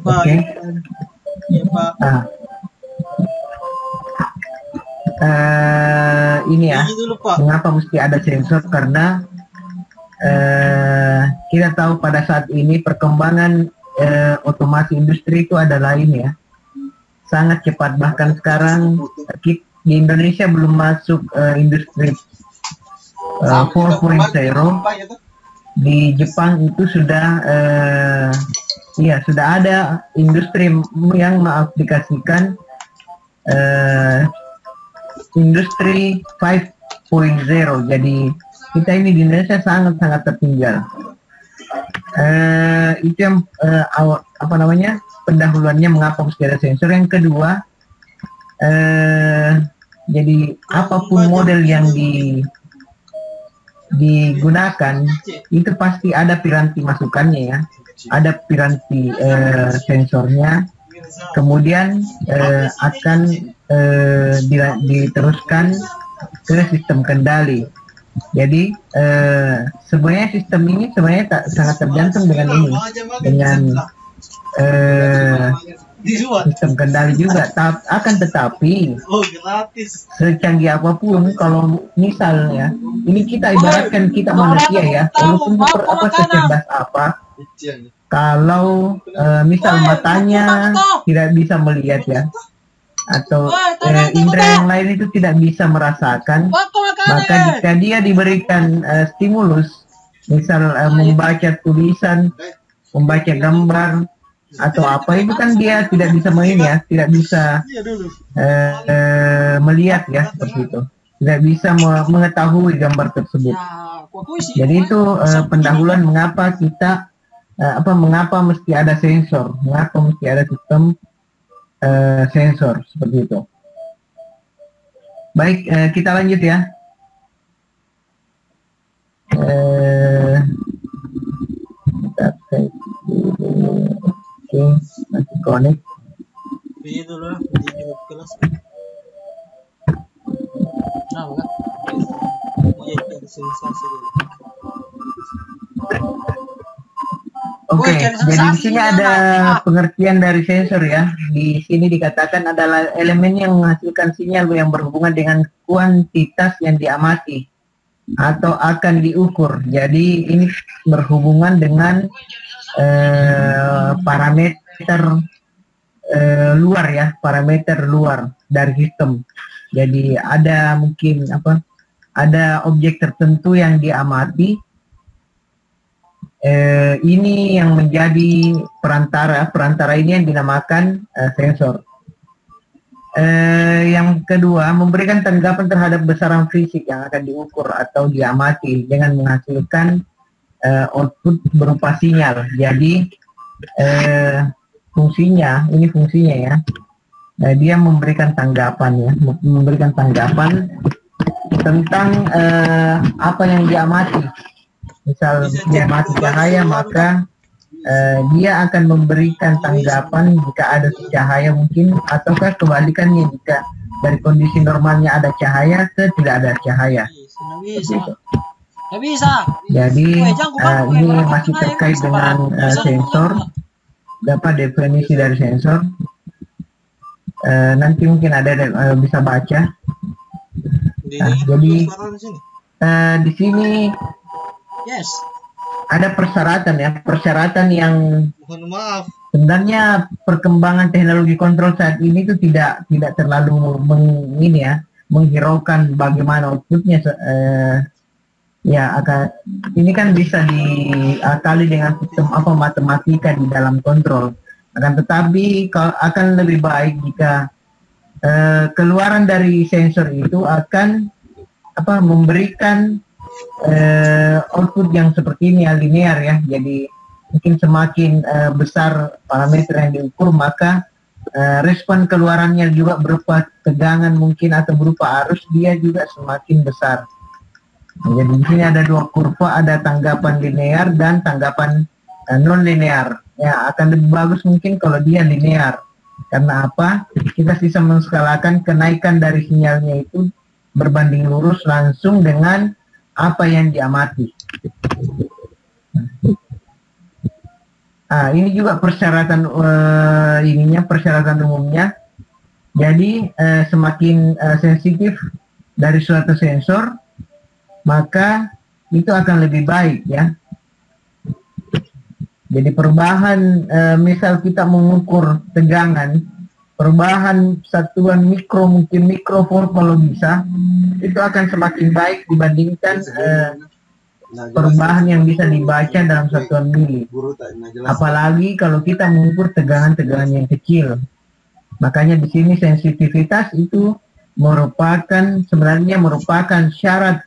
Oke. Ya, Pak. Ini ya, Dulu, Pak. mengapa mesti ada sensor? Karena kita tahu pada saat ini perkembangan otomasi industri itu ada lain ya, sangat cepat. Bahkan sekarang di Indonesia belum masuk industri 4.0. Di Jepang itu sudah sudah ada industri yang mengaplikasikan industri 5.0. Jadi kita ini di Indonesia sangat tertinggal. Itu yang pendahuluannya mengapa mesti ada sensor. Yang kedua, jadi apapun model yang digunakan itu pasti ada piranti masukannya ya, ada piranti sensornya, kemudian akan diteruskan ke sistem kendali. Jadi sebenarnya sistem ini sebenarnya sangat tergantung dengan sistem kendali juga. Akan tetapi secanggih apapun, kalau misalnya ini kita ibaratkan kita manusia ya, walaupun secerdas apa, kalau misal matanya tidak bisa melihat ya, atau indera yang lain itu tidak bisa merasakan, maka jika dia diberikan stimulus, misal membaca tulisan, membaca gambar atau apa, itu kan dia tidak bisa tidak bisa melihat ya, seperti itu, tidak bisa mengetahui gambar tersebut. Jadi itu pendahuluan mengapa kita mengapa mesti ada sensor, mengapa mesti ada sistem sensor seperti itu. Baik, kita lanjut ya. Oke, masih connect. Dulu di kelas. Kenapa kan? Oke, jadi di sini ada pengertian dari sensor ya. Di sini dikatakan adalah elemen yang menghasilkan sinyal yang berhubungan dengan kuantitas yang diamati atau akan diukur. Jadi ini berhubungan dengan parameter luar ya, parameter luar dari sistem. Jadi ada mungkin ada objek tertentu yang diamati. Ini yang menjadi perantara ini yang dinamakan sensor. Yang kedua, memberikan tanggapan terhadap besaran fisik yang akan diukur atau diamati dengan menghasilkan output berupa sinyal. Jadi fungsinya ya, dia memberikan tanggapan ya, memberikan tanggapan tentang apa yang diamati. Misal dia mati cahaya, maka dia akan memberikan tanggapan jika ada cahaya mungkin, ataukah kebalikannya, jika dari kondisi normalnya ada cahaya ke tidak ada cahaya. Jadi ini masih terkait dengan sensor. Dapat definisi dari sensor. Nanti mungkin ada bisa baca. Jadi di sini ada persyaratan yang sebenarnya perkembangan teknologi kontrol saat ini itu tidak terlalu menghiraukan bagaimana outputnya. Ini kan bisa diakali dengan sistem matematika di dalam kontrol. Akan tetapi akan lebih baik jika keluaran dari sensor itu akan memberikan output yang seperti ini ya, linear ya. Jadi mungkin semakin besar parameter yang diukur, maka respon keluarannya juga berupa tegangan mungkin atau berupa arus, dia juga semakin besar. Jadi di sini ada dua kurva, ada tanggapan linear dan tanggapan non linear. Ya, akan lebih bagus mungkin kalau dia linear. Karena apa? kita bisa menskalakan kenaikan dari sinyalnya itu berbanding lurus langsung dengan apa yang diamati. Ini juga persyaratan persyaratan umumnya. Jadi semakin sensitif dari suatu sensor, maka itu akan lebih baik ya. Jadi perubahan misal kita mengukur tegangan, perubahan satuan mikro, mungkin mikrovolt kalau bisa, itu akan semakin baik dibandingkan perubahan yang bisa dibaca dalam satuan mili. Apalagi kalau kita mengukur tegangan-tegangan yang kecil. Makanya di sini sensitivitas itu sebenarnya merupakan syarat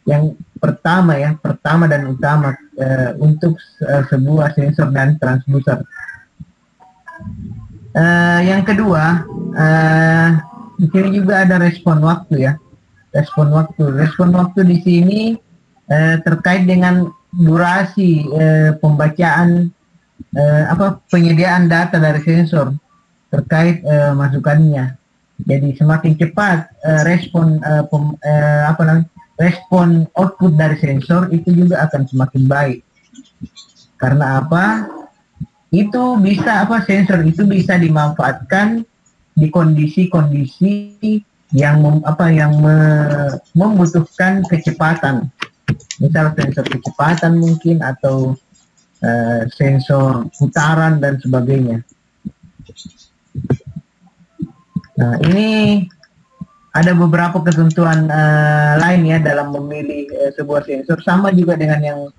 yang pertama dan utama untuk sebuah sensor dan transducer. Yang kedua, di sini juga ada respon waktu ya. Respon waktu di sini terkait dengan durasi pembacaan penyediaan data dari sensor terkait masukannya. Jadi semakin cepat respon output dari sensor itu juga akan semakin baik. Karena apa? Itu bisa sensor itu bisa dimanfaatkan di kondisi-kondisi yang membutuhkan kecepatan. Misal sensor kecepatan mungkin atau sensor putaran dan sebagainya. Nah, ini ada beberapa ketentuan lain ya dalam memilih sebuah sensor, sama juga dengan yang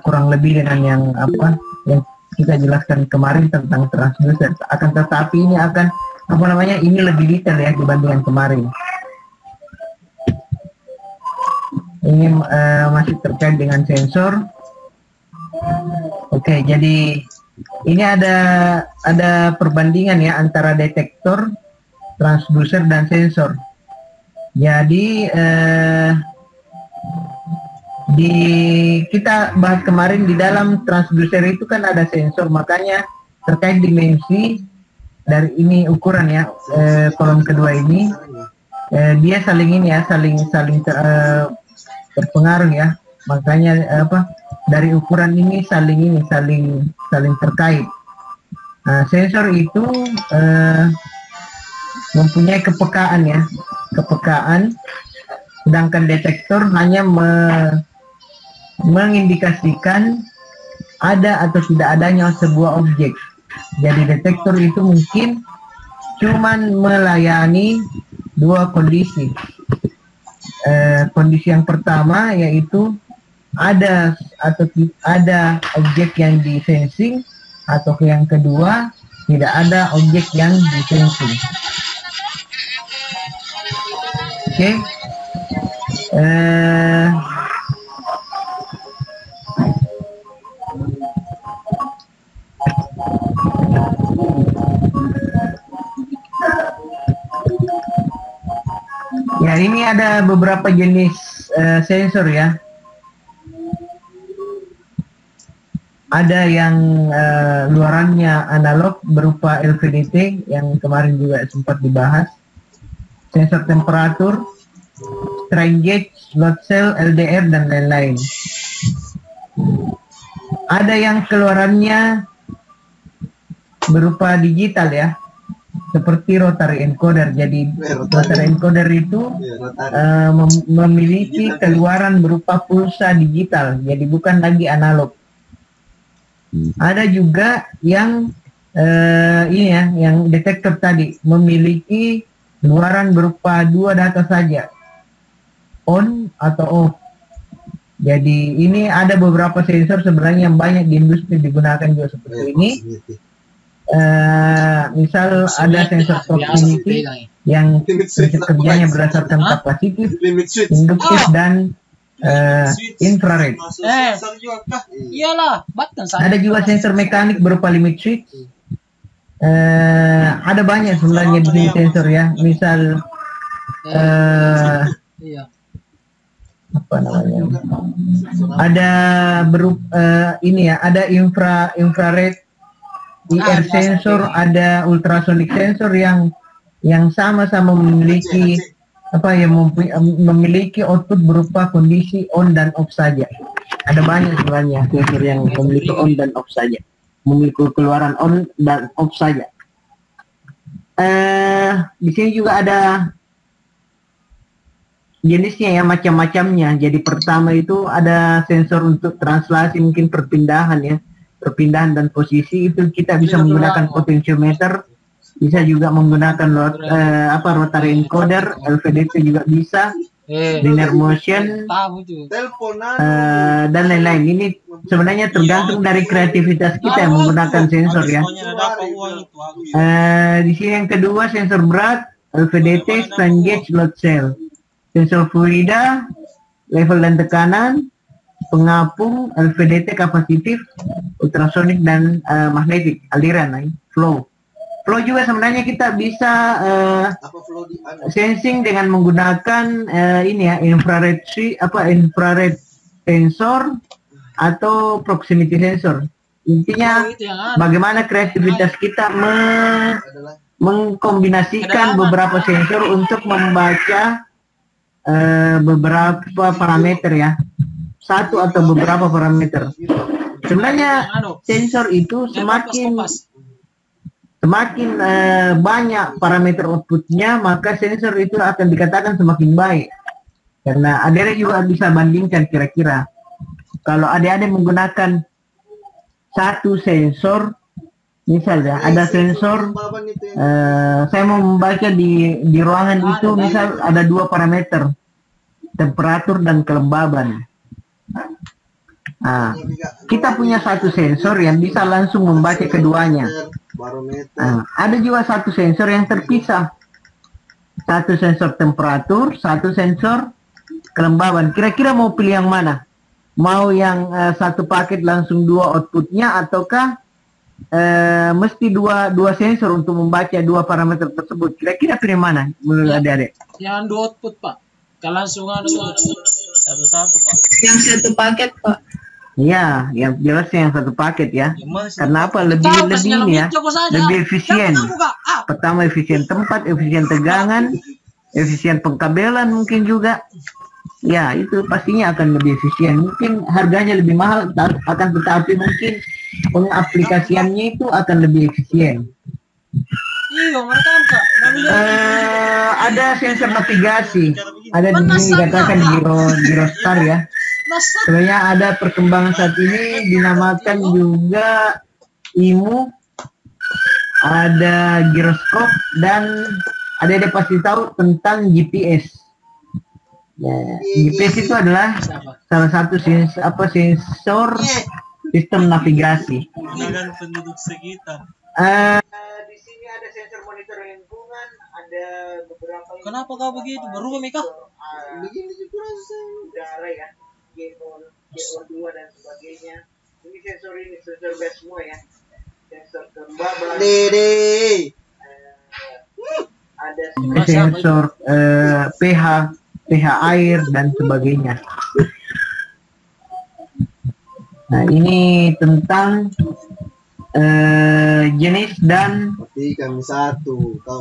kurang lebih dengan yang kita jelaskan kemarin tentang transducer. Akan tetapi ini akan ini lebih detail ya dibandingkan kemarin. Ini masih terkait dengan sensor. Oke, jadi ini ada perbandingan ya antara detektor, transducer dan sensor. Jadi kita bahas kemarin di dalam transducer itu kan ada sensor, makanya terkait dimensi dari ini ukuran ya, kolom kedua ini dia saling terpengaruh ya. Makanya dari ukuran ini saling terkait. Nah, sensor itu mempunyai kepekaan ya, sedangkan detektor hanya mengindikasikan ada atau tidak adanya sebuah objek. Jadi detektor itu mungkin cuman melayani dua kondisi. Kondisi yang pertama yaitu ada objek yang disensing, atau yang kedua tidak ada objek yang disensing. Oke. Ya, ini ada beberapa jenis sensor ya. Ada yang luarannya analog berupa LVDT yang kemarin juga sempat dibahas. Sensor temperatur, strain gauge, load cell, LDR, dan lain-lain. Ada yang keluarannya berupa digital ya, seperti rotary encoder. Jadi rotary encoder itu memiliki keluaran berupa pulsa digital, jadi bukan lagi analog. Ada juga yang yang detektor tadi memiliki keluaran berupa dua data saja, on atau off. Jadi ini ada beberapa sensor sebenarnya yang banyak di industri digunakan juga seperti ini. Misal ada sensor proximity yang prinsip kerjanya berdasarkan kapasitif, induktif, dan infrared. Ada juga sensor mekanik berupa limit switch. Ada banyak sebenarnya di sini sensor ya. Misal ada ada infrared IR sensor, ada ultrasonic sensor yang yang sama-sama memiliki memiliki output berupa kondisi on dan off saja. Ada banyak sebenarnya sensor yang memiliki on dan off saja, memiliki keluaran on dan off saja. Di sini juga ada jenisnya ya, macam-macamnya. Jadi pertama itu ada sensor untuk translasi, mungkin perpindahan ya, perpindahan dan posisi itu kita bisa menggunakan potentiometer, bisa juga menggunakan rotary encoder, LVDT juga bisa, linear motion, dan lain-lain. Ini sebenarnya tergantung dari kreativitas kita yang menggunakan sensor ya. Di sini yang kedua sensor berat, LVDT, strain gauge, load cell. Sensor fluida, level dan tekanan, pengapung, LVDT kapasitif, ultrasonik dan magnetik, aliran, flow. Flow juga sebenarnya kita bisa sensing dengan menggunakan infrared sensor atau proximity sensor. Intinya bagaimana kreativitas kita mengkombinasikan beberapa sensor untuk membaca beberapa parameter ya, satu atau beberapa parameter. Sebenarnya sensor itu semakin banyak parameter outputnya, maka sensor itu akan dikatakan semakin baik. Karena adik-adik juga bisa bandingkan kira-kira kalau adik-adik menggunakan satu sensor, misalnya ada sensor saya mau membaca di ruangan itu, misal ada dua parameter, temperatur dan kelembaban. Nah, kita punya satu sensor yang bisa langsung membaca keduanya. Ada juga satu sensor yang terpisah, satu sensor temperatur, satu sensor kelembaban. Kira-kira mau pilih yang mana? Mau yang satu paket langsung dua outputnya, ataukah mesti dua sensor untuk membaca dua parameter tersebut? Kira-kira pilih mana menurut adik-adik? Yang dua output, Pak. Kalau langsung satu-satu, Pak. Yang satu paket, Pak. Ya, yang jelasnya yang satu paket ya. Karena apa? Lebih ini ya, lebih efisien. Pertama efisien tempat, efisien tegangan, efisien pengkabelan mungkin juga. Ya, itu pastinya akan lebih efisien. Mungkin harganya lebih mahal, akan tetapi mungkin pengaplikasiannya itu akan lebih efisien. Iya, mereka Kak. Ada sensor navigasi. Ada di sini dikatakan Girostar ya. Sebenarnya ada perkembangan saat ini dinamakan juga IMU, ada giroskop, dan ada pasti tahu tentang GPS. Ya, GPS itu adalah salah satu sensor sistem navigasi. Penduduk sekitar. Di sini ada sensor monitor lingkungan, ada beberapa. Kenapa kau begitu? Berubah Mika? Begini juga udara ya. GO2 dan sebagainya. Ini sensor gas semua ya. Sensor kelembaban. Ada sensor pH air dan sebagainya. Nah, ini tentang jenis dan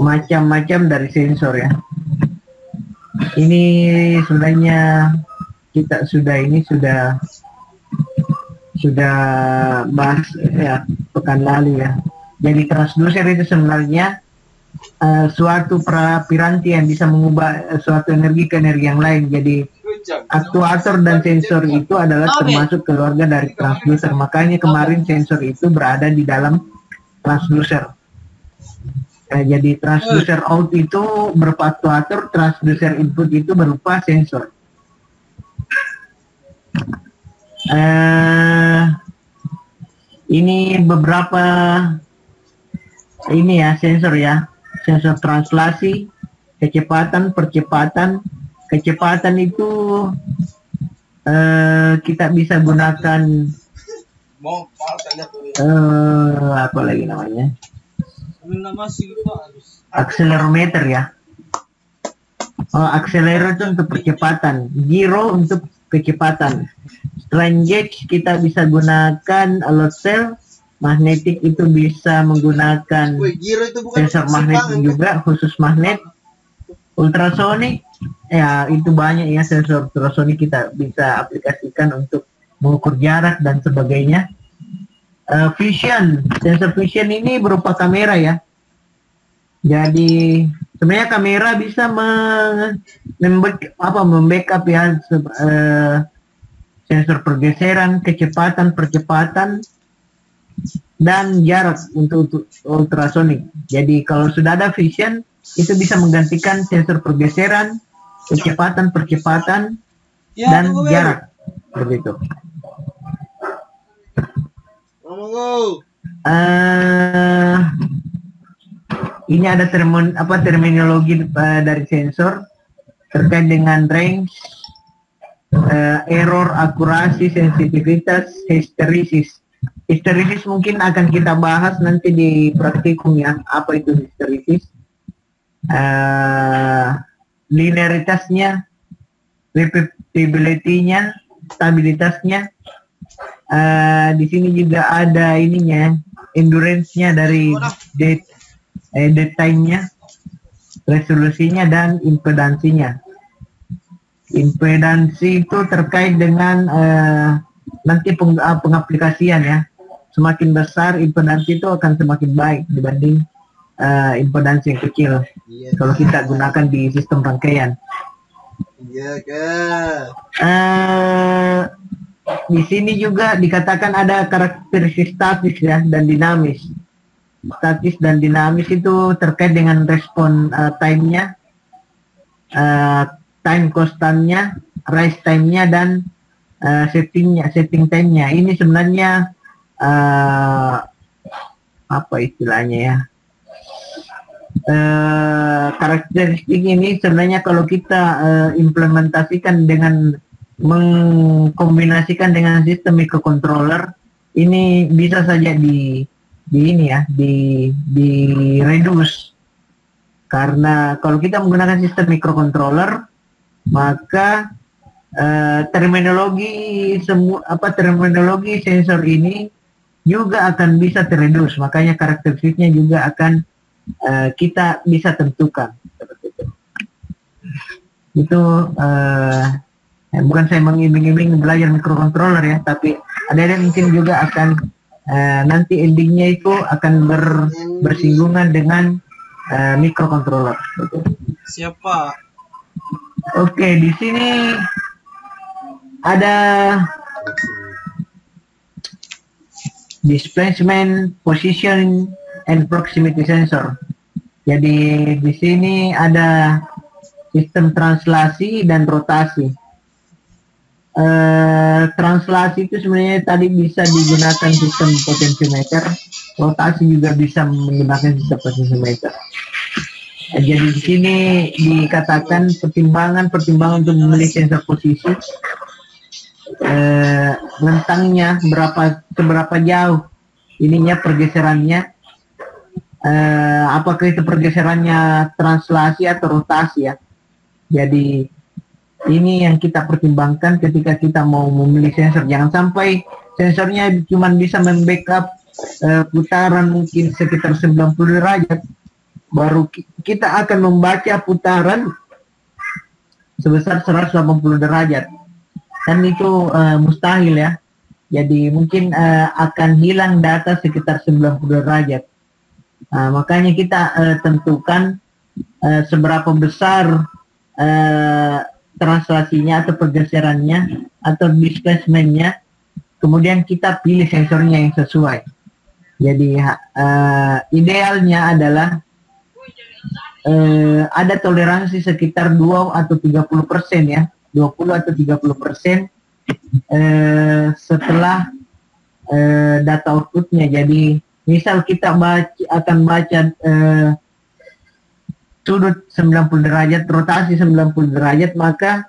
macam-macam dari sensor ya. Ini sebenarnya kita sudah bahas ya pekan lalu ya. Jadi transducer itu sebenarnya suatu piranti yang bisa mengubah suatu energi ke energi yang lain. Jadi aktuator dan sensor itu adalah termasuk keluarga dari transducer. Makanya kemarin sensor itu berada di dalam transducer. Jadi transducer out itu berupa aktuator, transducer input itu berupa sensor. Ini beberapa ini ya sensor ya, sensor translasi, kecepatan, percepatan. Kecepatan itu kita bisa gunakan apa lagi namanya, akselerometer ya. Akselerometer itu untuk percepatan, gyro untuk kecepatan. Strain gauge kita bisa gunakan load cell, magnetik itu bisa menggunakan sensor magnetik juga, khusus magnet. Ultrasonik, ya itu banyak ya sensor ultrasonik kita bisa aplikasikan untuk mengukur jarak dan sebagainya. Vision, sensor vision ini berupa kamera ya. Jadi sebenarnya kamera bisa membackup ya sensor pergeseran, percepatan dan jarak untuk ultrasonik. Jadi kalau sudah ada vision, itu bisa menggantikan sensor pergeseran, percepatan, dan jarak. Begitu. Ini ada terminologi dari sensor terkait dengan range, error, akurasi, sensitivitas, histeresis. Histeresis mungkin akan kita bahas nanti di praktikum ya, apa itu histeresis. Linearitasnya, repeatability-nya, stabilitasnya. Di sini juga ada ininya, endurance-nya dari date time-nya, resolusinya, dan impedansinya. Impedansi itu terkait dengan nanti pengaplikasian ya. Semakin besar impedansi itu akan semakin baik dibanding impedansi yang kecil. Kalau kita gunakan di sistem rangkaian. Di sini juga dikatakan ada karakteristik statis ya dan dinamis. Statis dan dinamis itu terkait dengan respon time-nya, time constantnya, rise time-nya, dan setting time-nya. Ini sebenarnya apa istilahnya ya? Karakteristik ini sebenarnya kalau kita implementasikan dengan mengkombinasikan dengan sistem microcontroller, ini bisa saja di reduce. Karena kalau kita menggunakan sistem microcontroller, maka terminologi sensor ini juga akan bisa terreduce. Makanya karakteristiknya juga akan kita bisa tentukan. Itu bukan saya mengiming-iming belajar microcontroller ya, tapi ada yang mungkin juga akan nanti endingnya itu akan bersinggungan dengan microcontroller. Siapa? Oke, di sini ada displacement, position, and proximity sensor. Jadi di sini ada sistem translasi dan rotasi. Translasi itu sebenarnya tadi bisa digunakan sistem potentiometer, rotasi juga bisa menggunakan sistem potentiometer. Jadi di sini dikatakan pertimbangan untuk memilih sensor posisi, rentangnya seberapa jauh ininya pergeserannya, apakah itu pergeserannya translasi atau rotasi ya. Jadi ini yang kita pertimbangkan ketika kita mau memilih sensor. Jangan sampai sensornya cuma bisa membackup putaran mungkin sekitar 90 derajat, baru kita akan membaca putaran sebesar 180 derajat, dan itu mustahil ya. Jadi mungkin akan hilang data sekitar 90 derajat. Makanya kita tentukan seberapa besar translasinya atau pergeserannya atau displacementnya, kemudian kita pilih sensornya yang sesuai. Jadi idealnya adalah ada toleransi sekitar 2 atau 30% ya, 20 atau 30% setelah data outputnya. Jadi misal kita akan baca sudut 90 derajat, rotasi 90 derajat, maka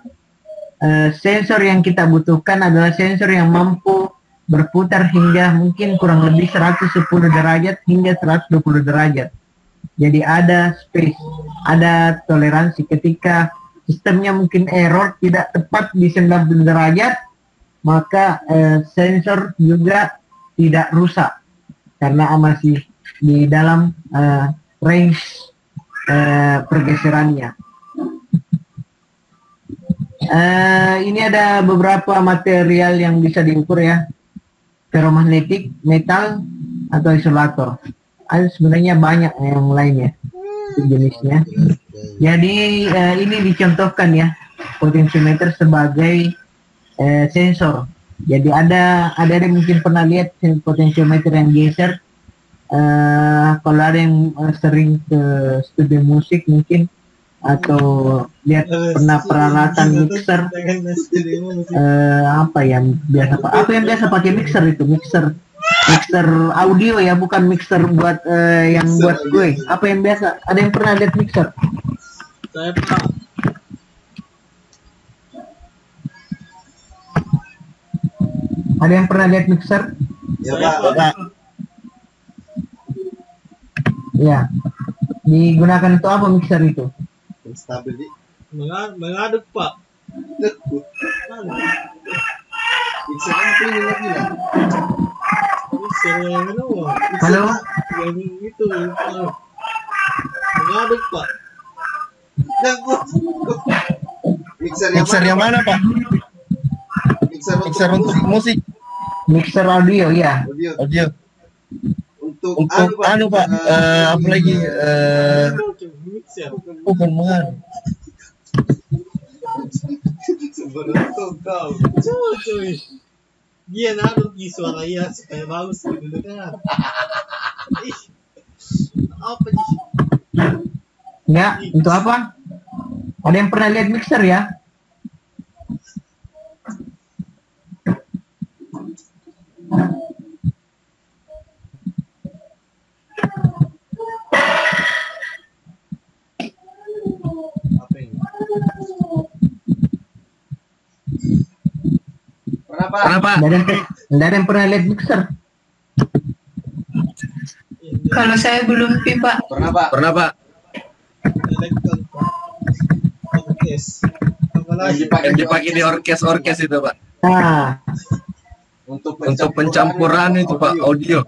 sensor yang kita butuhkan adalah sensor yang mampu berputar hingga mungkin kurang lebih 110 derajat hingga 120 derajat. Jadi ada space, ada toleransi. Ketika sistemnya mungkin error, tidak tepat di 90 derajat, maka sensor juga tidak rusak. karena masih di dalam range pergeserannya. Ini ada beberapa material yang bisa diukur ya, ferromagnetik, metal, atau isolator. Ada sebenarnya banyak yang lainnya jenisnya. Jadi ini dicontohkan ya, potentiometer sebagai sensor. Jadi ada yang mungkin pernah lihat potentiometer yang geser. Kalau ada yang sering ke studio musik mungkin, atau lihat pernah peralatan mixer, apa yang biasa pakai mixer itu, mixer audio ya, bukan mixer buat yang buat gue. Apa yang biasa? Ada yang pernah lihat mixer? Saya pernah. Ada yang pernah lihat mixer? Ya Pak. Ya. Digunakan untuk apa mixer itu? Stabil di. Mengaduk Pak. Bisa kan ini lagi lah. Yang kedua. Halo? Yang itu. Mengaduk Pak. Mixer yang mana Pak? Mixer untuk musik. Mixer audio ya. Audio. Untuk anu Pak, apa lagi? Bukan mengaruh. Cuy. Dia naruh di suara iya supaya bagus didengar. Apa sih? Ya, itu apa? Ada yang pernah lihat mixer ya? Kenapa? Tidak ada yang pernah lihat mixer. Kalau saya belum Pak. Pernah Pak. Elektron orkes. Yang dipakai di orkes itu Pak. Nah, Untuk pencampuran itu Pak, audio.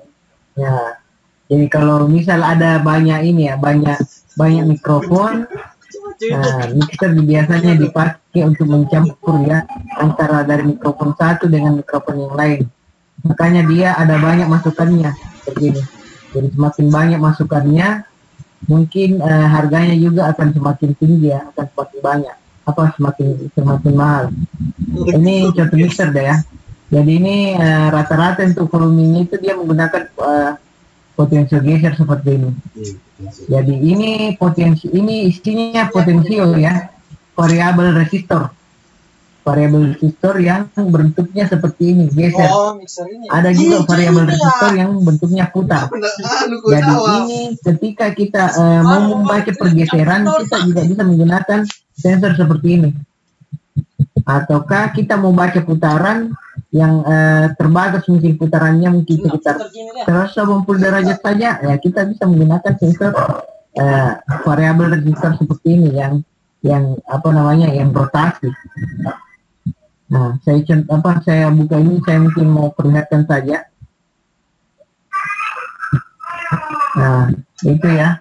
ya. Jadi kalau misal ada banyak ini ya, banyak mikrofon. Nah, mixer biasanya dipakai untuk mencampur ya, antara dari mikrofon satu dengan mikrofon yang lain. Makanya dia ada banyak masukannya begini. Jadi semakin banyak masukannya, mungkin harganya juga akan semakin tinggi ya, akan semakin banyak, semakin mahal. Ini contoh mixer deh ya. Jadi ini rata-rata untuk volumenya itu dia menggunakan potentiogeser seperti ini. Jadi ini isinya potensio ya, variabel resistor yang bentuknya seperti ini, geser. Ada juga variabel resistor yang bentuknya putar. Jadi ini ketika kita mau membaca pergeseran, kita juga bisa menggunakan sensor seperti ini. Ataukah kita mau baca putaran yang terbatas, mungkin putarannya mungkin sekitar 180 derajat saja, ya kita bisa menggunakan sensor variabel resistor seperti ini yang rotasi. Nah, saya buka ini, saya mungkin mau perlihatkan saja. Nah, itu ya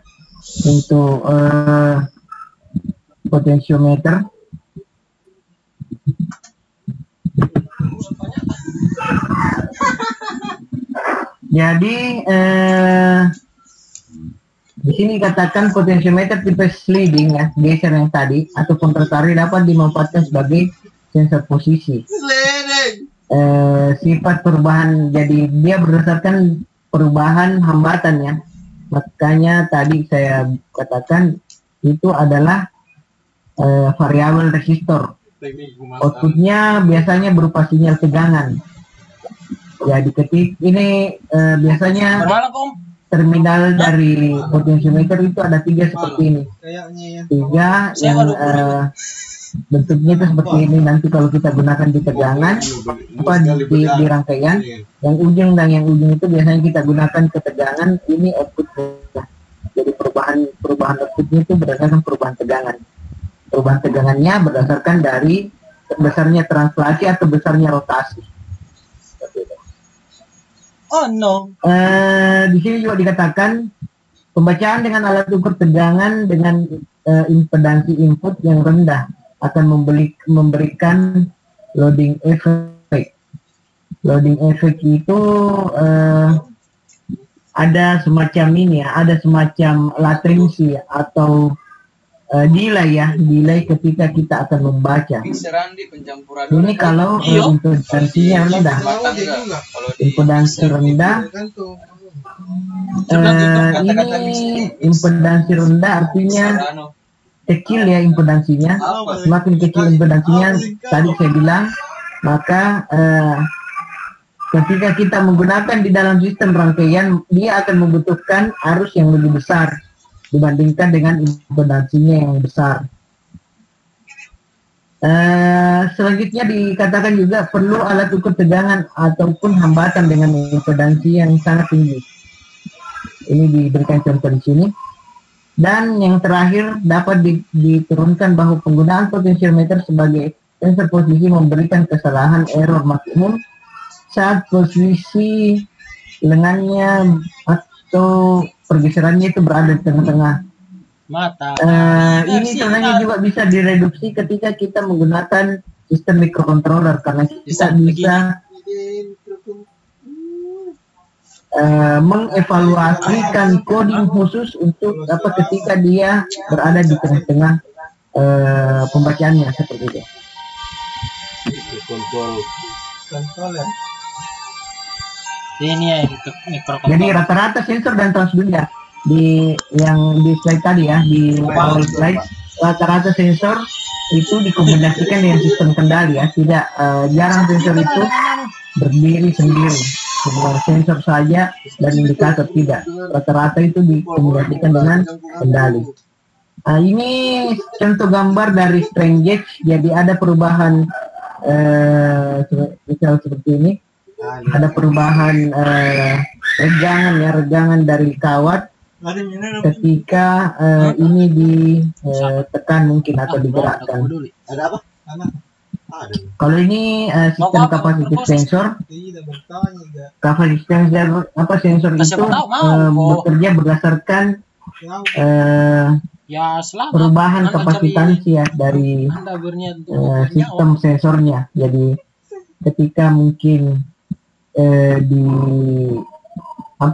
untuk potentiometer. Jadi di sini katakan potentiometer tipe sliding ya, geser yang tadi ataupun tertarik dapat dimanfaatkan sebagai sensor posisi. Sifat perubahan, jadi dia berdasarkan perubahan hambatan ya. Makanya tadi saya katakan itu adalah variabel resistor. Outputnya biasanya berupa sinyal tegangan. Jadi ini biasanya terminal dari potentiometer itu ada 3 seperti ini. 3 yang bentuknya itu seperti ini. Nanti kalau kita gunakan di tegangan di rangkaian, yang ujung dan yang ujung itu biasanya kita gunakan ke tegangan. Ini outputnya. Jadi perubahan outputnya itu berdasarkan perubahan tegangan. Perubahan tegangannya berdasarkan dari besarnya translasi atau besarnya rotasi. Oh no. Di sini juga dikatakan pembacaan dengan alat ukur tegangan dengan impedansi input yang rendah akan memberikan loading effect. Loading effect itu ada semacam ini ya, ada semacam latensi atau delay ketika kita akan membaca. Ini kalau impedansinya rendah. Impedansi rendah. Ini impedansi rendah artinya kecil ya impedansinya. Semakin kecil impedansinya, tadi saya bilang, maka ketika kita menggunakan di dalam sistem rangkaian, dia akan membutuhkan arus yang lebih besar dibandingkan dengan impedansinya yang besar. Selanjutnya dikatakan juga perlu alat ukur tegangan ataupun hambatan dengan impedansi yang sangat tinggi. Ini diberikan contoh di sini. Dan yang terakhir dapat diturunkan bahwa penggunaan potentiometer sebagai sensor posisi memberikan kesalahan error maksimum saat posisi lengannya atau pergeserannya itu berada di tengah-tengah mata. Ini sebenarnya juga bisa direduksi ketika kita menggunakan sistem microcontroller karena kita bisa mengevaluasikan coding khusus untuk ketika dia berada di tengah-tengah pembacaannya seperti itu. Kontrol ya. Ini ya mikrokontroller. Jadi rata-rata sensor dan transducer di slide tadi ya, di awal slide, rata-rata sensor itu dikombinasikan dengan sistem kendali ya. Tidak jarang sensor itu berdiri sendiri, sebuah sensor saja dan indikator tidak. Rata-rata itu dikombinasikan dengan kendali. Ini contoh gambar dari strain gauge. Jadi ada perubahan misal seperti ini. Ada perubahan regangan dari kawat ketika ini ditekan mungkin atau digerakkan. Ada apa? Kalau ini sistem kapasitif sensor. Kapasitif sensor itu bekerja berdasarkan perubahan kapasitansi ya dari sistem sensornya. Jadi ketika mungkin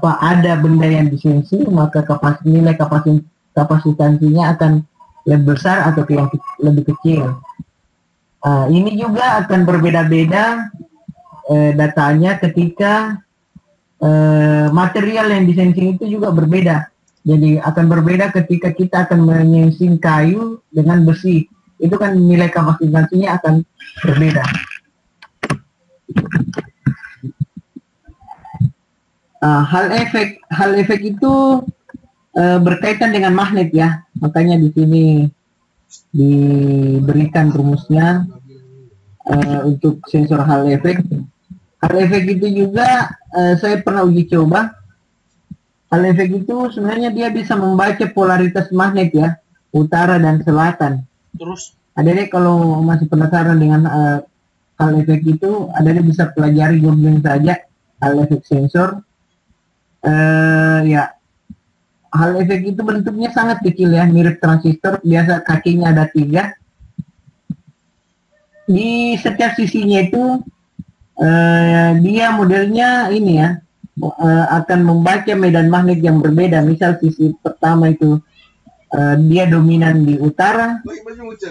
ada benda yang disensi, maka nilai kapasitansinya akan lebih besar atau yang lebih kecil. Ini juga akan berbeda-beda datanya ketika material yang disensing itu juga berbeda. Jadi akan berbeda ketika kita akan menyensing kayu dengan besi. Itu kan nilai kapasitansinya akan berbeda. Hal efek itu berkaitan dengan magnet ya, makanya di sini diberikan rumusnya untuk sensor hal efek. Hal efek itu juga saya pernah uji coba. Hal efek itu sebenarnya dia bisa membaca polaritas magnet ya, utara dan selatan. Terus Adik-adik kalau masih penasaran dengan hal efek itu, adik-adik bisa pelajari googling saja hal efek sensor. Ya, hal efek itu bentuknya sangat kecil ya, mirip transistor. Biasa kakinya ada 3. Di setiap sisinya itu dia modelnya ini ya, akan membaca medan magnet yang berbeda. Misal sisi pertama itu dia dominan di utara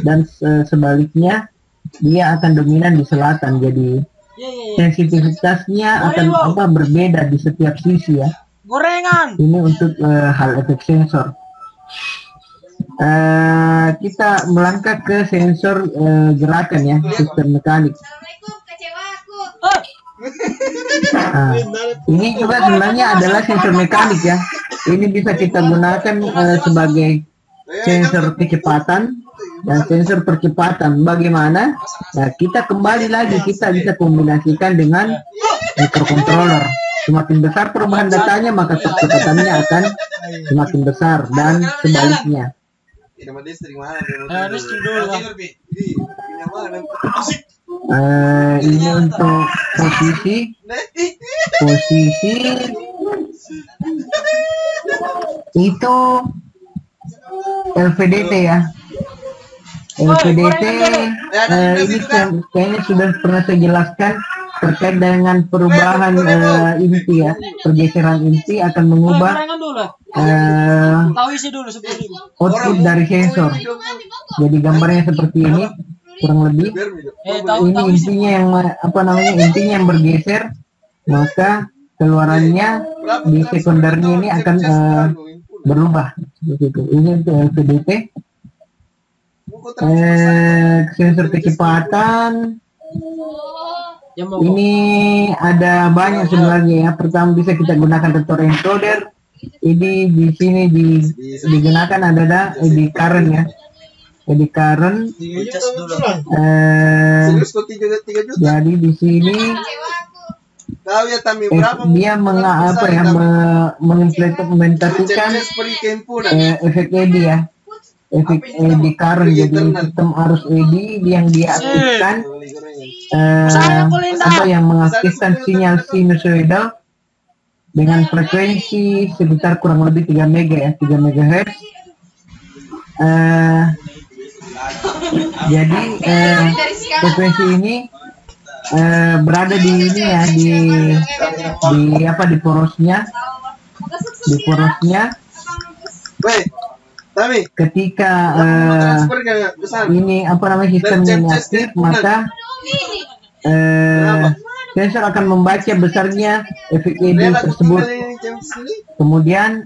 dan sebaliknya dia akan dominan di selatan. Jadi sensitivitasnya akan berbeda di setiap sisi ya. Gorengan. Ini untuk hal efek sensor. Kita melangkah ke sensor gerakan ya, sistem mekanik. Assalamualaikum, kecewa aku. Ini juga sebenarnya adalah sensor mekanik ya. Ini bisa kita gunakan sebagai sensor kecepatan dan sensor percepatan. Bagaimana? Nah, kita kembali lagi, kita bisa kombinasikan dengan microcontroller. Semakin besar perubahan datanya, maka kecepatannya akan semakin besar dan sebaliknya. Ini untuk posisi. Posisi itu LVDT ya. LVDT ini kayaknya sudah pernah saya jelaskan terkait dengan perubahan inti ya, pergeseran inti akan mengubah output dari sensor. Jadi gambarnya seperti ini kurang lebih. Ini intinya yang intinya yang bergeser, maka keluarannya di sekundernya ini akan berubah. Begitu. Ini untuk LVDT. Sensor kecepatan. Ini ada banyak sebenarnya ya. Pertama bisa kita gunakan rotor encoder. Ini di sini digunakan ada eddy current ya. Eddy current. Jadi di sini dia mengimplementasikan efek eddy ya. Efek eddy current, jadi sistem arus eddy yang dia aktifkan yang mengaktifkan sinyal sinusoidal dengan frekuensi sekitar kurang lebih 3 mega ya, 3 MHz. Jadi frekuensi ini berada di ini ya, di porosnya. Ketika ini sistemnya aktif, maka sensor akan membaca besarnya efek eddy tersebut. Kemudian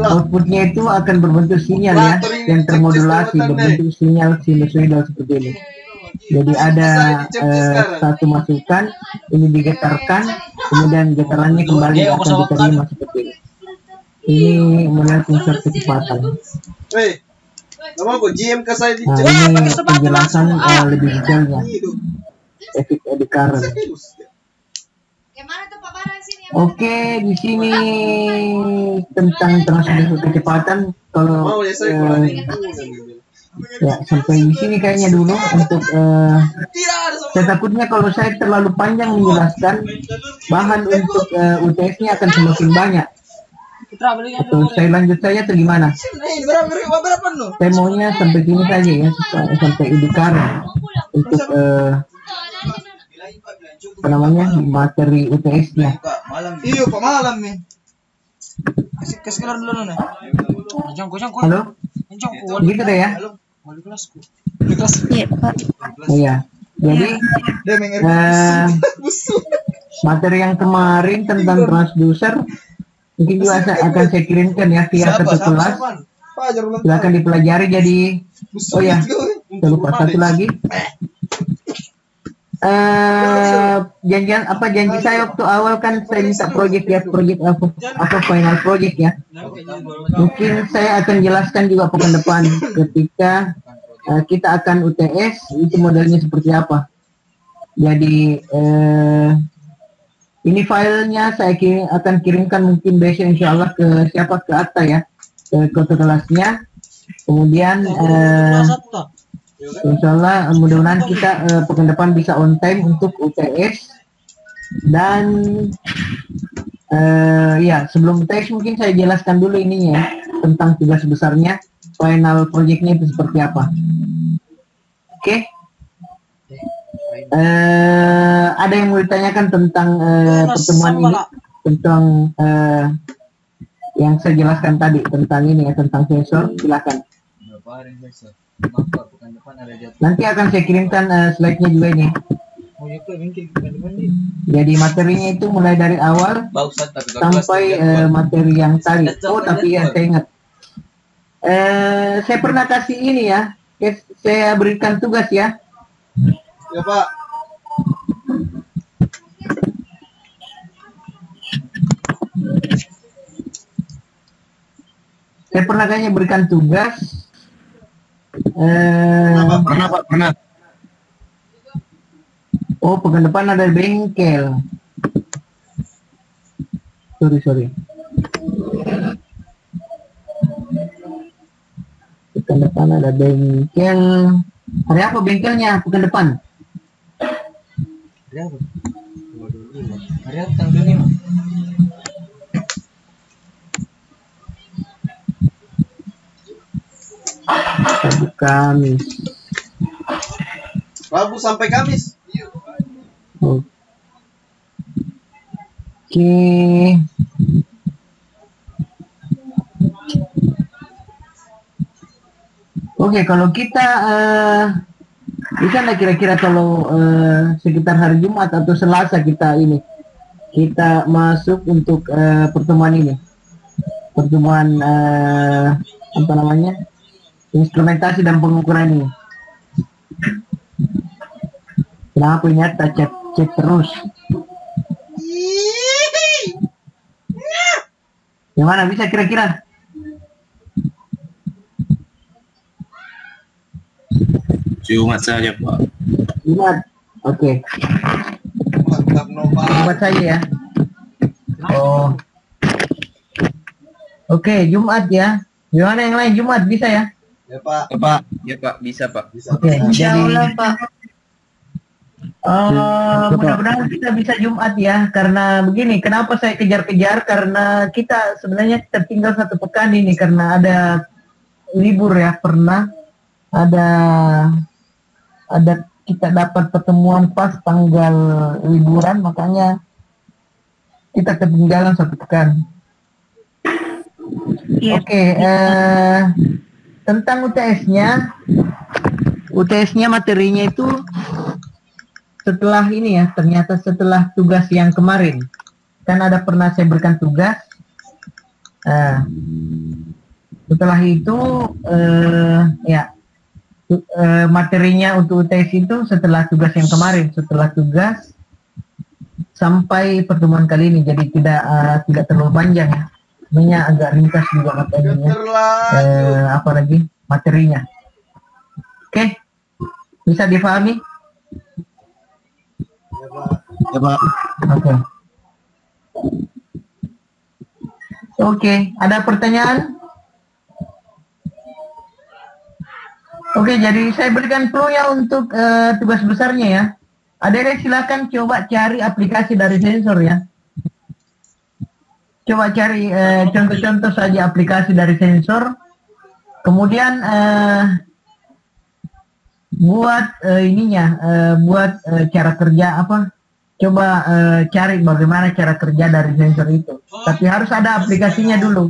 outputnya itu akan berbentuk sinyal ya, yang termodulasi berbentuk sinyal sinusoidal seperti ini. Jadi ada satu masukan, ini digetarkan, kemudian getarannya kembali akan diterima seperti ini. Ini model sensor kecepatan. Nah, ini penjelasan lebih detailnya efek eddy current. Oke, di sini tentang transducer kecepatan. Kalau ya sampai di sini kayaknya dulu untuk saya takutnya kalau saya terlalu panjang menjelaskan, bahan untuk UTS-nya akan semakin banyak. Saya lanjut saja atau gimana? Saya maunya sampai sini saja ya, sampai eddy current untuk materi UTS-nya. Iyo, pamalam nih. Kasih dulu nih. Halo? Gitu deh ya? Iya, Pak. Iya. Jadi materi yang kemarin tentang transducer mungkin juga akan saya kirimkan ya via satu kelas. Silakan dipelajari. Jadi saya lupa satu lagi. Janji saya waktu awal kan saya minta project final project ya. Mungkin saya akan jelaskan juga pekan depan ketika kita akan UTS itu modelnya seperti apa. Jadi ini filenya saya akan kirimkan mungkin besok insya Allah ke Atta ya, ke kota kelasnya. Kemudian insya Allah mudah-mudahan kita pekan depan bisa on time untuk UTS. Dan sebelum UTS mungkin saya jelaskan dulu ininya tentang tugas besarnya, final projectnya itu seperti apa. Oke. Ada yang mau ditanyakan tentang pertemuan ini, tentang yang saya jelaskan tadi tentang ini ya, tentang sensor? Silakan. Nanti akan saya kirimkan slide-nya juga ini. Jadi materinya itu mulai dari awal sampai materi yang tadi. Tapi ya saya ingat, saya pernah kasih ini ya, saya berikan tugas ya. Ya Pak. Saya pernah kayaknya berikan tugas. Pernah. Oh, pekan depan ada bengkel. Sorry. Pekan depan ada bengkel. Hari apa bengkelnya pekan depan? Hari tanggal 5. Kamis. Rabu sampai Kamis. Oke. Oke, kalau kita bisa nggak kira-kira kalau sekitar hari Jumat atau Selasa kita masuk untuk pertemuan ini, pertemuan apa namanya, instrumentasi dan pengukuran ini. Kenapa nyata cek terus? Gimana bisa kira-kira? Jumat saja Pak. Jumat, oke. Mantap Nova. Jumat saja ya. Oh, oke, Jumat ya. Gimana yang lain Jumat bisa ya? Ya Pak. Ya Pak, ya Pak, bisa Pak. Bisa. Oke, Bisa. jadi Pak. mudah-mudahan kita bisa Jumat ya. Karena begini, kenapa saya kejar-kejar? Karena kita sebenarnya tertinggal 1 pekan ini karena ada libur ya. Pernah ada kita dapat pertemuan pas tanggal liburan, makanya kita ketinggalan 1 pekan. Iya. Oke, tentang UTS-nya materinya itu setelah ini ya, ternyata setelah tugas yang kemarin kan ada pernah saya berikan tugas. Setelah itu ya materinya untuk UTS itu setelah tugas yang kemarin, setelah tugas sampai pertemuan kali ini, jadi tidak terlalu panjang ya. Sebenarnya agak ringkas juga materinya. Apalagi materinya. Oke, bisa difahami? Ya Pak. Oke. Oke, ada pertanyaan? Oke, jadi saya berikan clue-nya untuk tugas besarnya ya. Adik-adik silakan coba cari aplikasi dari sensor ya. Coba cari contoh-contoh saja aplikasi dari sensor. Kemudian buat buat cara kerja apa? Coba cari bagaimana cara kerja dari sensor itu. Tapi harus ada aplikasinya dulu.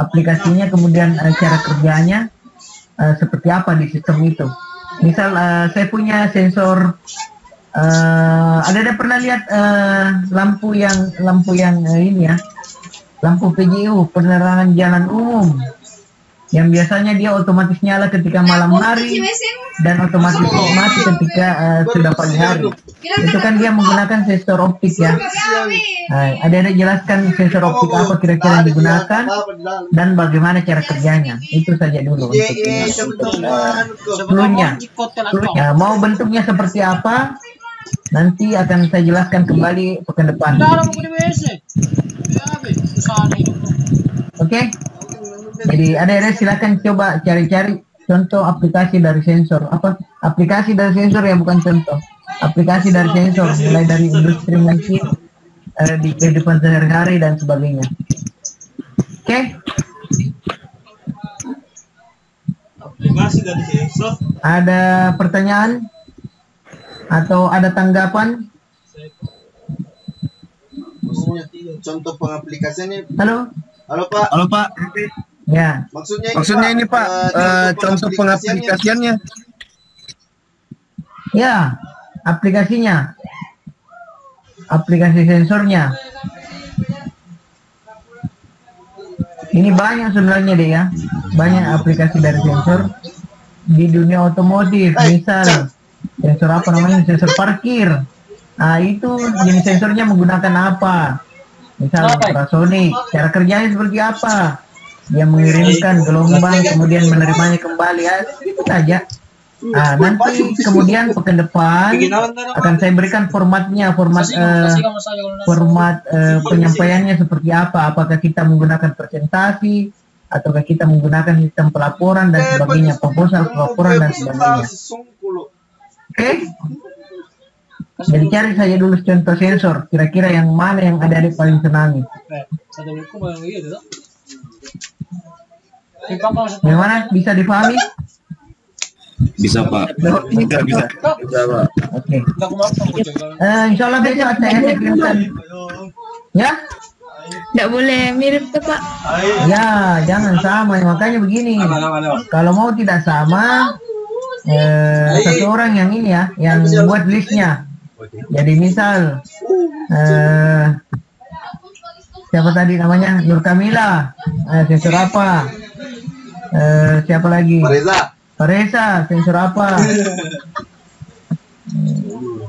Aplikasinya, kemudian cara kerjanya seperti apa di sistem itu. Misal saya punya sensor, ada pernah lihat lampu yang ini ya, lampu PJU, penerangan jalan umum, yang biasanya dia otomatis nyala ketika malam hari dan otomatis mati ketika sudah pagi hari. Itu kan dia menggunakan sensor optik ya. Ada jelaskan sensor optik apa kira-kira yang digunakan dan bagaimana cara kerjanya. Itu saja dulu untuk clue-nya. Mau bentuknya seperti apa, nanti akan saya jelaskan kembali pekan depan. Oke? Jadi ada silakan coba cari-cari contoh aplikasi dari sensor. Apa? Aplikasi dari sensor ya, bukan contoh. Aplikasi dari sensor, mulai dari industri mesin, di kehidupan sehari-hari dan sebagainya. Oke? Aplikasi dari sensor. Ada pertanyaan atau ada tanggapan? Contoh pengaplikasiannya. Halo? Halo Pak. Halo Pak. Ya. Maksudnya ini Pak, contoh pengaplikasiannya. Ya, aplikasinya. Aplikasi sensornya. Ini banyak sebenarnya deh ya. Banyak aplikasi dari sensor di dunia otomotif. Misal sensor apa namanya? Sensor parkir. Nah, itu jenis sensornya menggunakan apa? Misal ultrasonic, cara kerjanya seperti apa? Dia mengirimkan gelombang kemudian menerimanya kembali, ya itu saja. Nah, nanti kemudian pekan depan akan saya berikan formatnya, format penyampaiannya seperti apa. Apakah kita menggunakan presentasi ataukah kita menggunakan sistem pelaporan dan sebagainya, proposal pelaporan dan sebagainya. Oke? Jadi cari saja dulu contoh sensor, kira-kira yang mana yang ada paling senang. Satu buku mau yang gitu. Gimana? Bisa dipahami? Bisa pak. Bisa bisa. Bisa pak. Oke. Insya Allah besok ATM dikirimkan. Ya? Tidak boleh mirip tuh Pak. Ya, jangan sama. Makanya begini. Kalau mau tidak sama, satu orang yang ini ya, yang buat listnya. Jadi misal, siapa tadi namanya? Nur Kamila. Sensor apa? Siapa lagi? Faresa, sensor apa?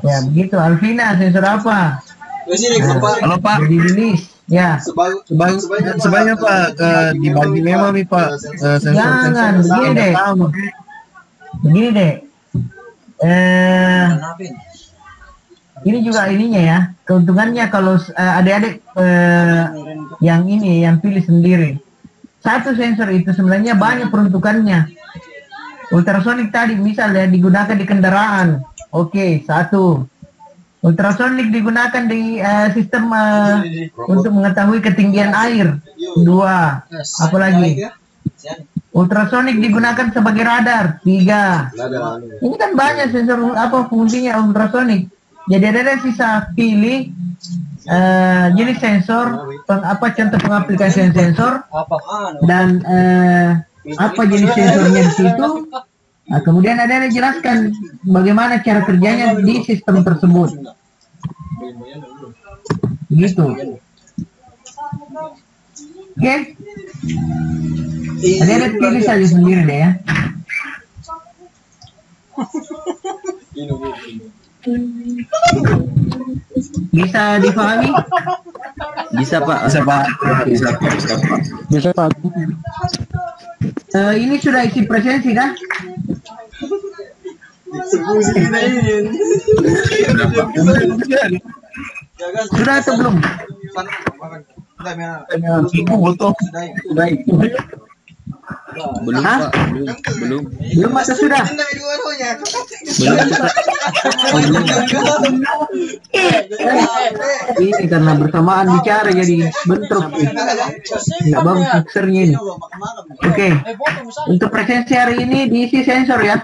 Ya begitu. Alvina, sensor apa? Halo pak. Jadi di list. Ya. Sebanyak pak dibagi memang nih pak. Jangan begini deh. Begini deh. Ini juga ininya ya. Keuntungannya kalau adik-adik yang ini yang pilih sendiri. Satu sensor itu sebenarnya banyak peruntukannya. Ultrasonik tadi misalnya digunakan di kendaraan. Oke, satu. Ultrasonik digunakan di sistem untuk mengetahui ketinggian air. Dua. Apalagi? Ultrasonik digunakan sebagai radar. Tiga. Ini kan banyak sensor apa fungsinya ultrasonik. Jadi ada sisa pilih jenis sensor, contoh pengaplikasian sensor dan apa jenis sensornya di situ. Nah, kemudian ada yang jelaskan bagaimana cara kerjanya di sistem tersebut. Gitu. Oke. Ada pilih saja sendiri deh ya. Bisa dipahami? Bisa pak. Bisa pak. Bisa pak. Bisa pak. Ini sudah isi presensi kan? Sudah atau belum? Belum pak. Belum. Belum atau sudah? Ini karena bersamaan bicara jadi bentrok. Nggak bagus mixernya ini. Oke. Untuk presensi hari ini diisi sensor ya.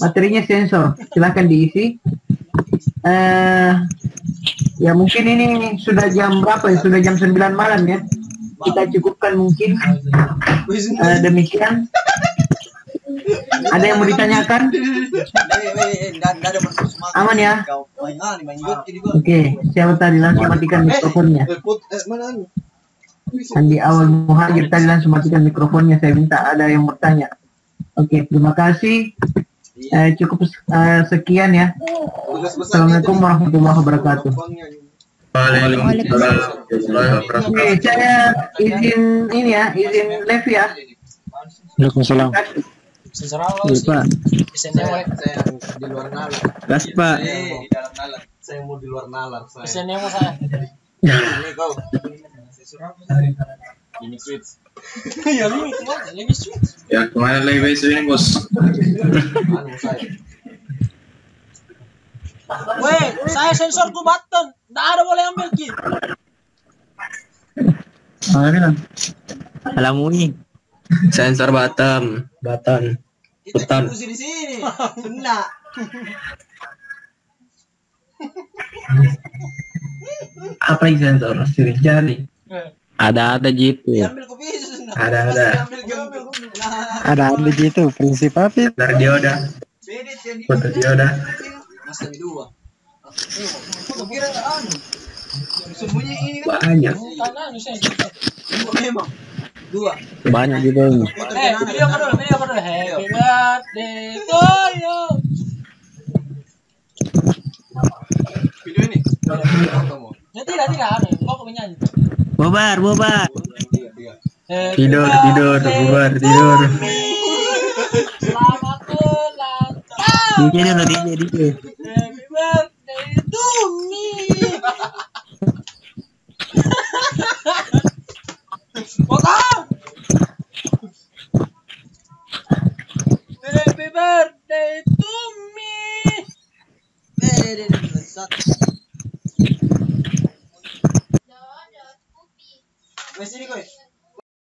Materinya sensor. Silakan diisi. Ya mungkin ini sudah jam berapa ya? Sudah jam 9 malam ya. Kita cukupkan mungkin. Demikian. Ada yang mau ditanyakan? Aman ya? Oke, siapa tadi langsung matikan mikrofonnya? Andi Awal Muhajir tadi langsung matikan mikrofonnya. Saya minta ada yang bertanya. Oke, terima kasih. Cukup sekian ya. Assalamualaikum warahmatullahi wabarakatuh. Oke, saya izin ini ya, izin live ya. Waalaikumsalam. Pak. Saya di luar nalar. Gas pak. Di dalam nalar. Saya mau di luar nalar. Pesennya mau saya. Ini kau. Ini switch. Ya ini switch. Ya kemana lagi besok ini bos? Anu saya. Weh, saya sensorku button. Nggak ada boleh ambil ki. Alamuni. Sensor button. Kita diskusi di sini. Benar. Apa yang sensor? Sirik jari. Ada gitu. Ambil kopi sudah. Ada. Ambil gitu. Prinsip apa? Dari dioda. Foto dioda. Masa di dua. Kira enggak anu. Semuanya ini kan Banyak. memang dua. Banyak juga ini. Video kedua. Happy birthday to you. Video ini. Ya tidak anu, kok menyanyi. Bubar. Happy Tidur. birthday Tidur. to me. Selamat ulang tahun. DJ. Happy birthday to me. Potong. Happy birthday to me. Barat.